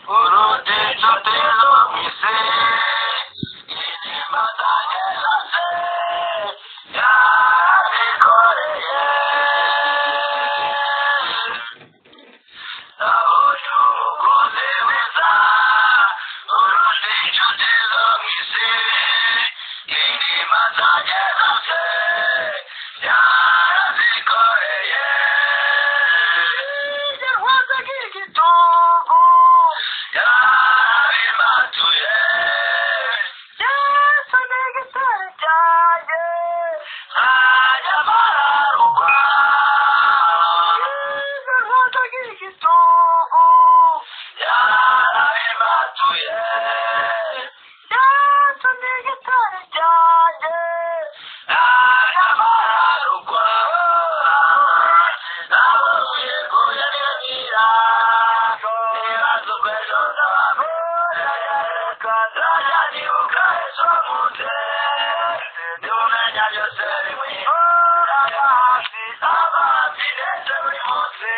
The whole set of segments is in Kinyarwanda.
Urutejo tezo mwise inema zanjye zose yarazikoreye nabonye umukozi mwiza urutejo tezo mwise inema zanjye zose yarazikoreye yarwaza nk'igitugu yarabimatuye Yesu ni igitare cyanjye ntayamararugwa yarwaza nk'igitugu yarabimatuye Yesu ni igitare cyanjye ntayamararugwa nabonye kuyagira ibibazo bw'ejo nzaba nzajya nibuka ejo munsi ntiwumenya byose bimwe hafi amazi ndetse buri munsi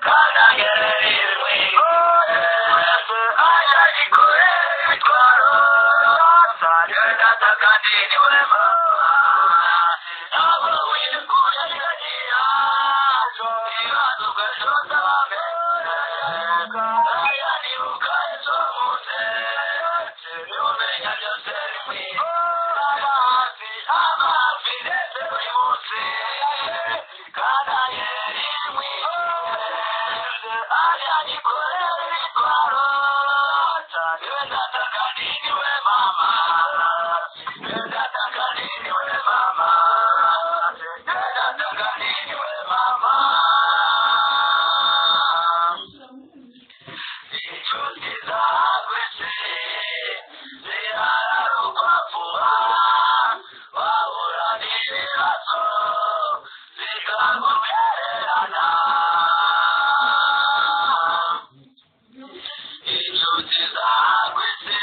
kandagerera rimwe wese ajya yikorera imitwaro genda kandi niwe mama ntabwo wikuye niragira ibibazo bw'ejo nzaba nzajya nibuka ejo munsi ntiwumenya byose bimwe hafi amazi ndetse buri munsi kandagerera rimwe wese ajya yikorera imitwaro genda kandi niwe mama genda kandi niwe mama genda kandi niwe mama inshuti zawe se zirararukwa vuba wahura n'ibibazo zikagutererana inshuti zawe se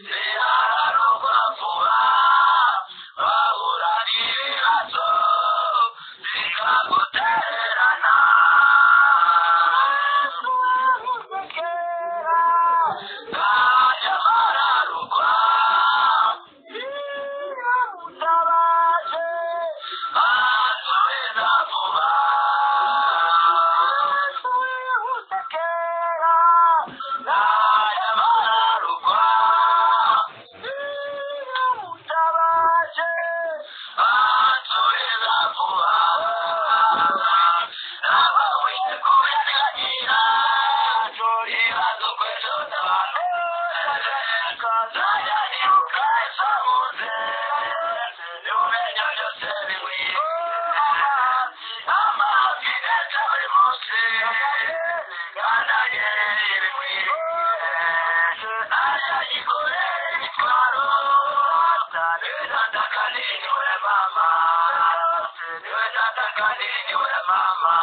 zirararukwa vuba wahura n'ibibazo zikagutererana ntayamararugwa mutabaje ansubiza vuba yihuse kera ntayamararugwa mutabaje ansubiza vuba ntabwo wikuye niragira ibibazo bw'ejo nzaba nzajya nibuka ejo munsi ntiwumenya byose bimwe amazi ndetse buri munsi kandagerera rimwe ajya yikorera imitwaro niwe data kandi niwe mama niwe data kandi niwe mama